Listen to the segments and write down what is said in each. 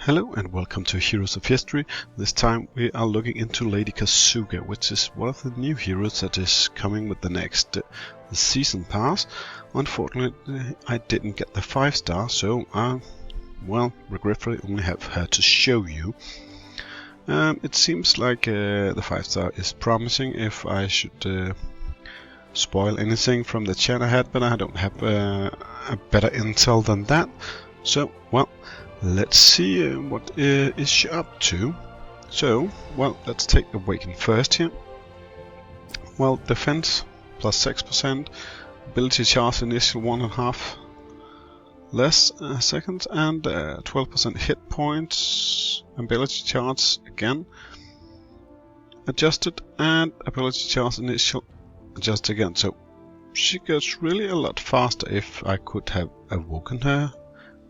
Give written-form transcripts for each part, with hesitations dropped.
Hello and welcome to Heroes of History. This time we are looking into Lady Kasuga, which is one of the new heroes that is coming with the next season pass. Unfortunately, I didn't get the 5-star, so I, regretfully only have her to show you. It seems like the 5-star is promising if I should spoil anything from the chat I had, but I don't have a better intel than that. So, well, let's see what is she up to. So, well, let's take Awaken first here. Well, defense plus 6%, ability charge initial 1.5 less seconds, and 12% hit points. Ability charge again adjusted, and ability charge initial adjusted again. So she gets really a lot faster if I could have awoken her.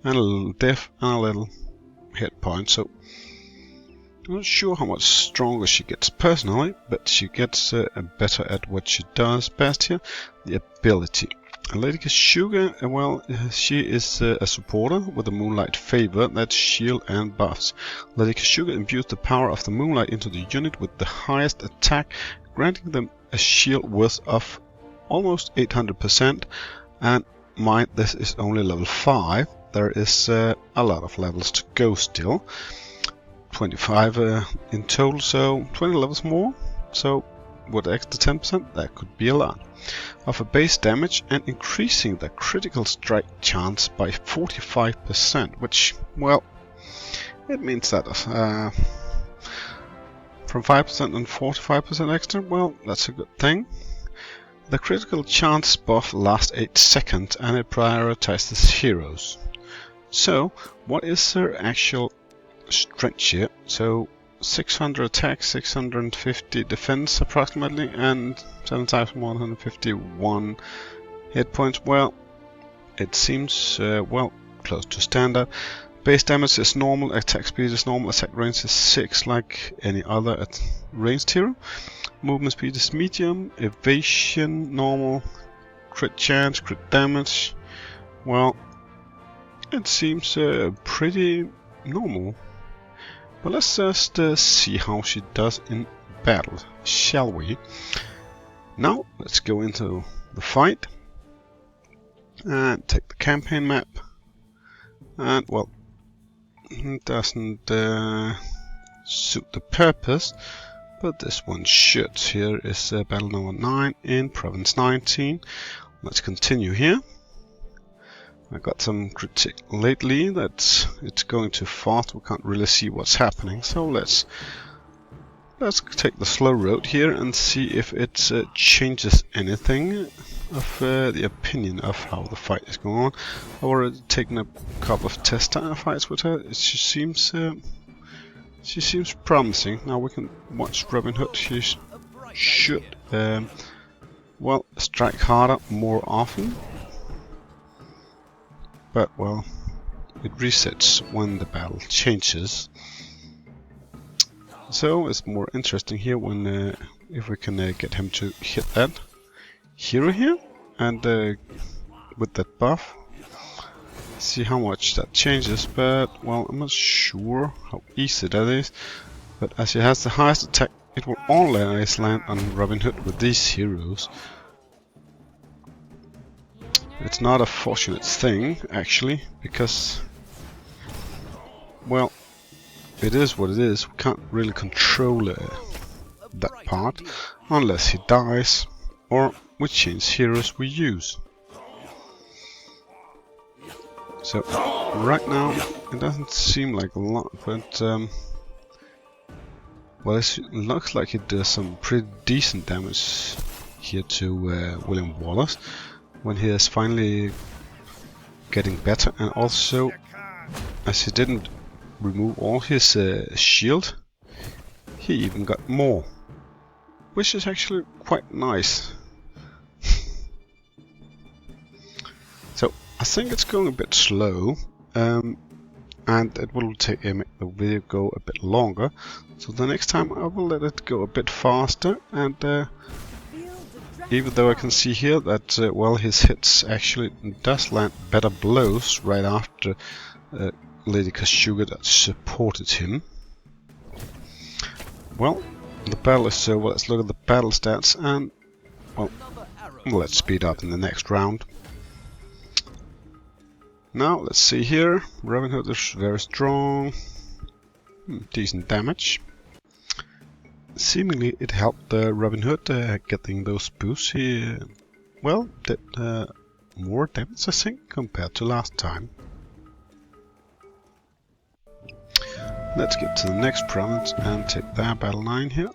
And a little def and a little hit point, so I'm not sure how much stronger she gets personally, but she gets better at what she does best here, the ability. Lady Kasuga, well, she is a supporter with a Moonlight favor, that's shield and buffs. Lady Kasuga imbues the power of the Moonlight into the unit with the highest attack, granting them a shield worth of almost 800%, and mind, this is only level 5. There is a lot of levels to go still. 25 in total, so 20 levels more. So with extra 10%, that could be a lot. Of a base damage and increasing the critical strike chance by 45%, which, well, it means that from 5% and 45% extra, well, that's a good thing. The critical chance buff lasts 8 seconds and it prioritizes heroes. So, what is her actual strength here? So, 600 attack, 650 defense approximately, and 7151 hit points. Well, it seems, well, close to standard. Base damage is normal, attack speed is normal, attack range is 6 like any other ranged hero. Movement speed is medium, evasion normal, crit chance, crit damage. Well, it seems pretty normal. But let's just see how she does in battle, shall we? Now, let's go into the fight and take the campaign map. And, well, it doesn't suit the purpose, but this one should. Here is battle number 9 in Province 19. Let's continue here. I got some critique lately that it's going too fast, we can't really see what's happening, so let's take the slow road here and see if it changes anything of the opinion of how the fight is going on. I've already taken a couple of test fights with her. She seems promising. Now we can watch Robin Hood. She should well, strike harder more often. But, well, it resets when the battle changes. So it's more interesting here when if we can get him to hit that hero here and with that buff, see how much that changes. But, well, I'm not sure how easy that is. But as he has the highest attack, it will always land on Robin Hood with these heroes. It's not a fortunate thing, actually, because, well, it is what it is. We can't really control that part, unless he dies, or we change heroes we use. So, right now, it doesn't seem like a lot, but, well, it looks like it does some pretty decent damage here to William Wallace. When he is finally getting better, and also as he didn't remove all his shield, he even got more, which is actually quite nice. So I think it's going a bit slow, and it will make the video go a bit longer, so the next time I will let it go a bit faster. And even though I can see here that, well, his hits actually does land better blows right after Lady Kasuga that supported him. Well, the battle is over. Let's look at the battle stats and, well, let's speed up in the next round. Now, let's see here. Robin Hood is very strong. Decent damage. Seemingly it helped Robin Hood getting those boosts. He, well, did more damage, I think, compared to last time. Let's get to the next province and take their battle line here.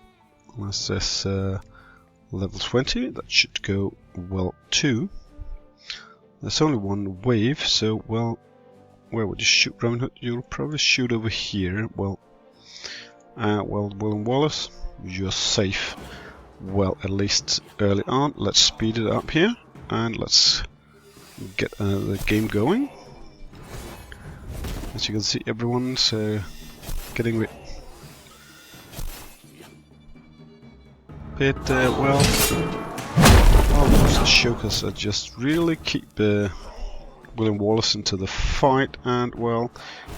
This says level 20. That should go well too. There's only one wave, so, well, where would you shoot, Robin Hood? You'll probably shoot over here. Well, William Wallace, you're safe. Well, at least early on. Let's speed it up here and let's get the game going. As you can see, everyone's getting a bit, well, all those Ashokas are just really keep William Wallace into the fight, and, well,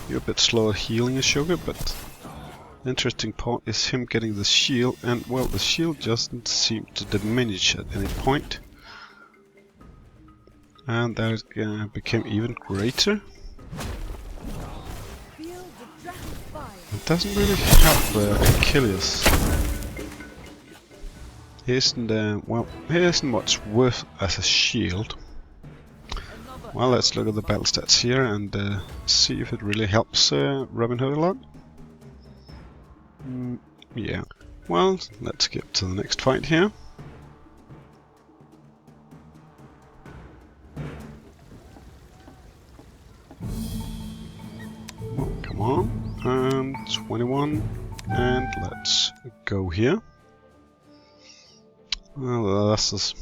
you're a bit slow at healing Ashoka, but the interesting part is him getting the shield, and, well, the shield doesn't seem to diminish at any point. And that became even greater. It doesn't really help Achilles. He isn't, well, he isn't much worth as a shield. Well, let's look at the battle stats here and see if it really helps Robin Hood a lot. Yeah. Well, let's get to the next fight here. Well, come on. 21. And let's go here. Well, that's this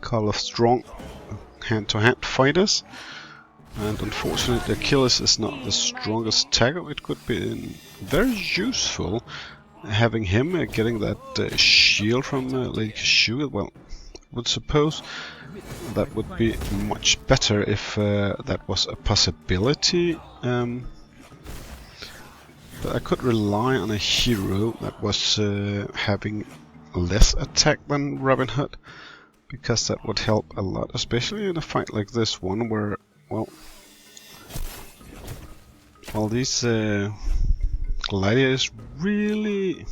couple of strong hand-to-hand fighters, and unfortunately Achilles is not the strongest attacker. It could be very useful having him getting that shield from Lady Kasuga. Well, I would suppose that would be much better if that was a possibility. But I could rely on a hero that was having less attack than Robin Hood, because that would help a lot, especially in a fight like this one where, well, these gladiators really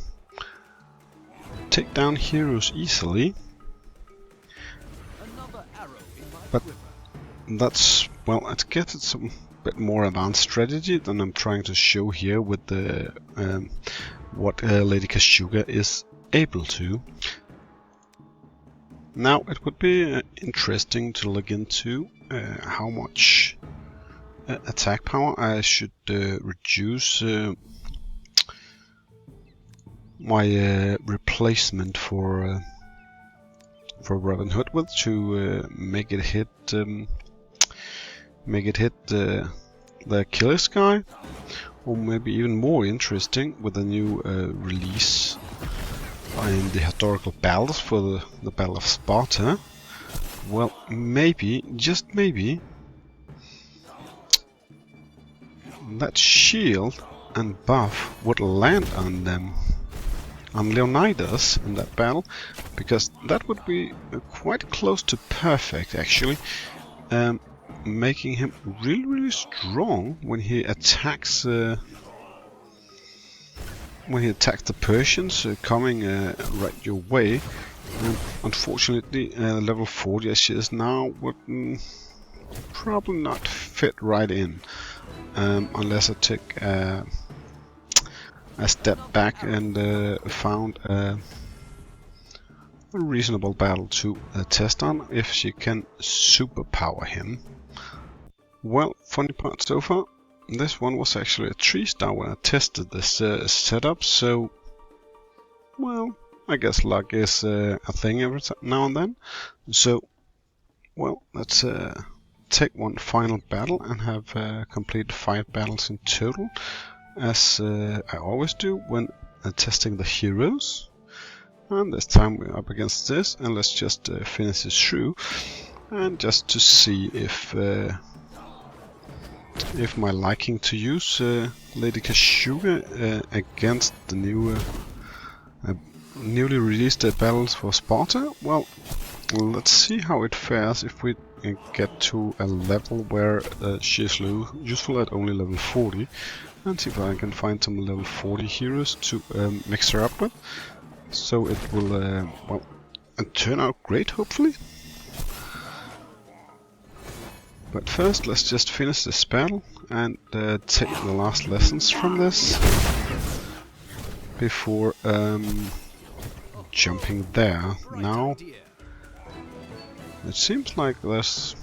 take down heroes easily. But that's, well, I guess it's a bit more advanced strategy than I'm trying to show here with the what Lady Kasuga is able to. Now it would be interesting to look into how much attack power I should reduce my replacement for Robin Hood with to make it hit the Achilles guy, or maybe even more interesting with a new release in the historical battles for the Battle of Sparta. Well, maybe, just maybe, that shield and buff would land on them, on Leonidas in that battle, because that would be quite close to perfect actually, making him really strong when he attacks the Persians coming right your way. And unfortunately, level 40 as she is now would probably not fit right in, unless I take a step back and found a reasonable battle to test on if she can superpower him. Well, funny part so far, this one was actually a 3-star when I tested this setup, so, well, I guess luck is a thing every now and then. So, well, let's take one final battle and have completed 5 battles in total, as I always do when testing the heroes. And this time we're up against this, and let's just finish this through, and just to see if if my liking to use Lady Kasuga against the new newly released battles for Sparta. Well, let's see how it fares if we get to a level where she is useful at only level 40, and see if I can find some level 40 heroes to mix her up with. So it will well, turn out great, hopefully. But first, let's just finish this battle and take the last lessons from this before jumping there. Now, it seems like there's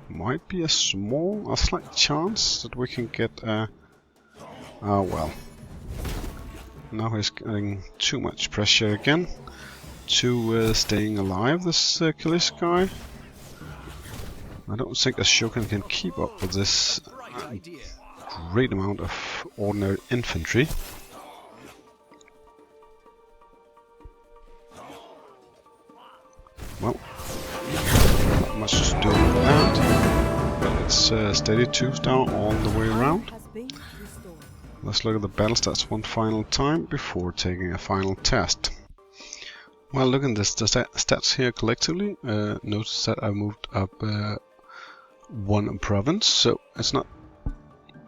might be a slight chance that we can get a... Oh well. Now he's getting too much pressure again to staying alive, this Achilles guy. I don't think a Shogun can keep up with this great amount of ordinary infantry. Well, not much to do with that, but it's steady 2-star all the way around. Let's look at the battle stats one final time before taking a final test. Well, look at this, the stats here collectively. Notice that I moved up one province, so it's not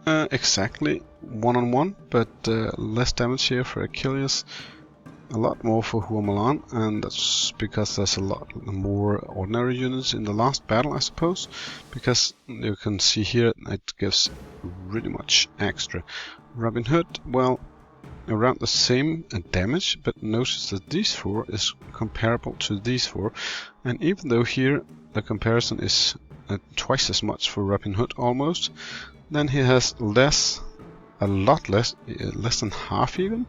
exactly 1-on-1, but less damage here for Achilles, a lot more for Huamalan, and that's because there's a lot more ordinary units in the last battle, I suppose, because you can see here it gives really much extra. Robin Hood, well, around the same damage, but notice that these 4 is comparable to these 4, and even though here the comparison is twice as much for Robin Hood almost, then he has less, a lot less, less than half even,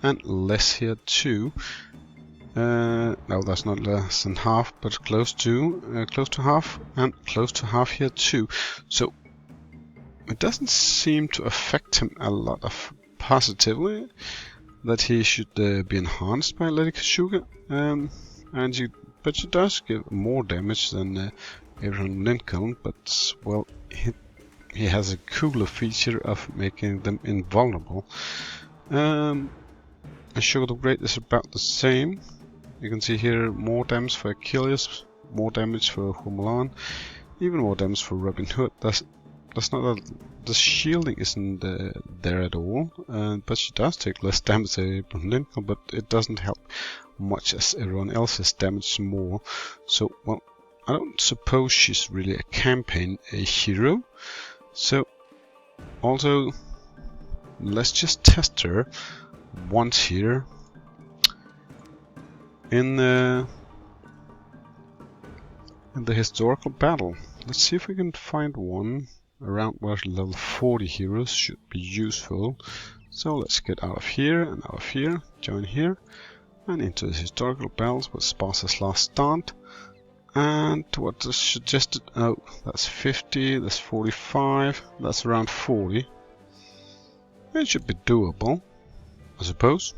and less here too. No, that's not less than half, but close to half, and close to half here too. So it doesn't seem to affect him a lot of positively that he should be enhanced by Lady Kasuga, but she does give more damage than Abraham Lincoln, but well, he has a cooler feature of making them invulnerable. Sugar the Great is about the same. You can see here more damage for Achilles, more damage for Huamalan, even more damage for Robin Hood. The shielding isn't there at all, but she does take less damage than Abraham Lincoln, but it doesn't help much as everyone else is damaged more. So, well, I don't suppose she's really a hero. So, also, let's just test her once here in the historical battle. Let's see if we can find one around where level 40 heroes should be useful. So let's get out of here and out of here, join here, and into the historical battles with Sparta's last stand. And what is suggested? Oh, that's 50, that's 45, that's around 40. It should be doable, I suppose.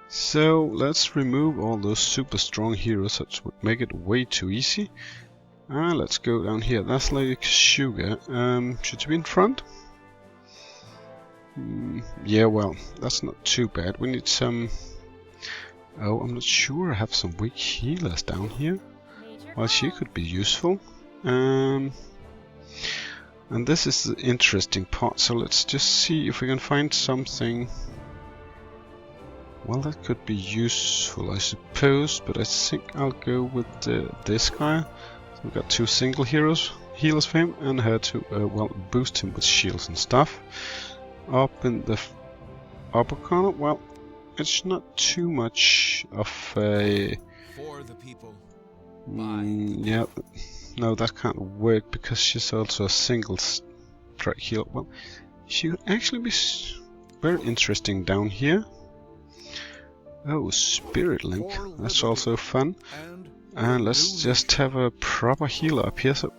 So let's remove all those super strong heroes that would make it way too easy. And let's go down here. That's Lady Kasuga. Should she be in front? Yeah, well, that's not too bad. We need some... Oh, I'm not sure. I have some weak healers down here. Well, she could be useful. And this is the interesting part. So let's just see if we can find something. Well, that could be useful, I suppose. But I think I'll go with this guy. So we've got 2 single healers for him, and her to well, boost him with shields and stuff. Up in the upper corner, well, it's not too much of a... For the people. Yeah, no, that can't work because she's also a single strike healer. Well, she could actually be very interesting down here. Oh, Spirit Link, that's also fun. And let's just have a proper healer up here. So,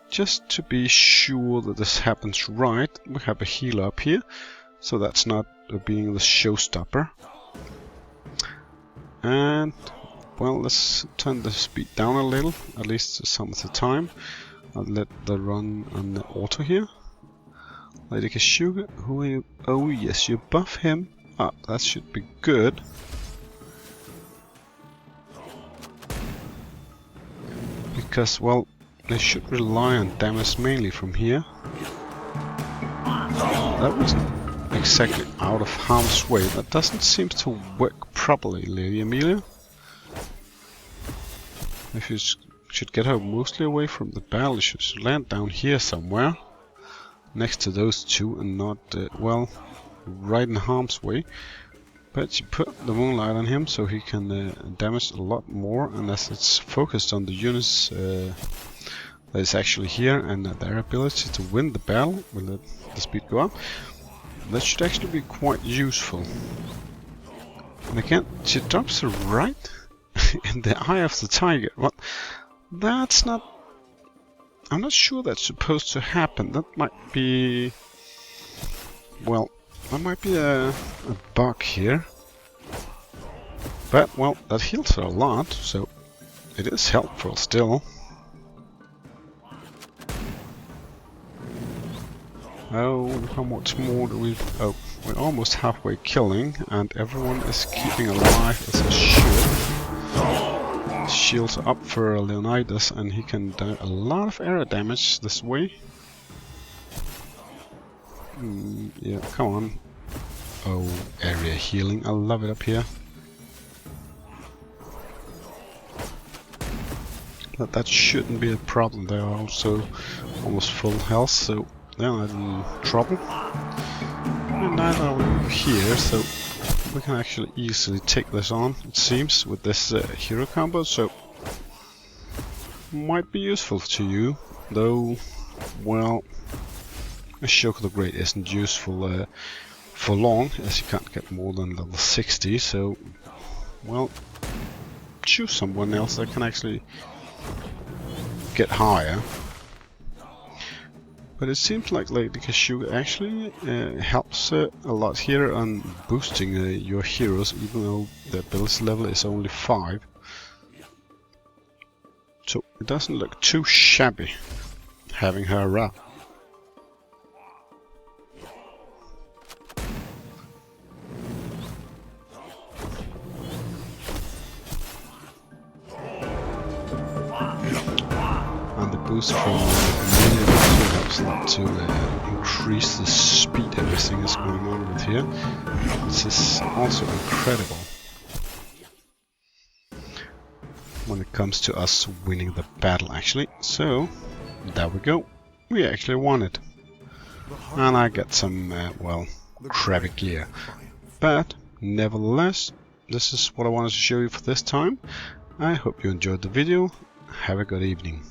just to be sure that this happens right, we have a healer up here. So that's not being the showstopper. And, well, let's turn the speed down a little, at least some of the time. I'll let the run on the auto here. Lady Kasuga, who are you? Oh yes, you buff him. Ah, that should be good. Because, well, they should rely on damage mainly from here. That wasn't exactly out of harm's way. That doesn't seem to work properly, Lady Amelia. If you should get her mostly away from the battle, you should land down here somewhere. Next to those two and not, well, right in harm's way. But you put the moonlight on him so he can damage a lot more, and as it's focused on the units that is actually here and their ability to win the battle, will let the speed go up. That should actually be quite useful. And again, she drops her right in the eye of the tiger. Well, that's not... I'm not sure that's supposed to happen. That might be... well, that might be a bug here. But, well, that heals her a lot, so it is helpful still. Oh, how much more do we... oh, we're almost halfway killing, and everyone is keeping alive as they should. Shields up for Leonidas, and he can do a lot of area damage this way. Yeah, come on. Oh, area healing, I love it up here. But that shouldn't be a problem, they are also almost full health, so they're not in trouble. And neither are we here, so we can actually easily take this on, it seems, with this hero combo, so might be useful to you, though, well, Ashoka the Great isn't useful for long, as you can't get more than level 60, so, well, choose someone else that can actually get higher. But it seems like Lady Kasuga actually helps a lot here on boosting your heroes, even though the ability level is only 5. So it doesn't look too shabby having her around. And the boost from Amelia helps a lot to increase the speed everything is going on with here. This is also incredible when it comes to us winning the battle, actually. So, there we go. We actually won it. And I get some, well, crappy gear. But, nevertheless, this is what I wanted to show you for this time. I hope you enjoyed the video. Have a good evening.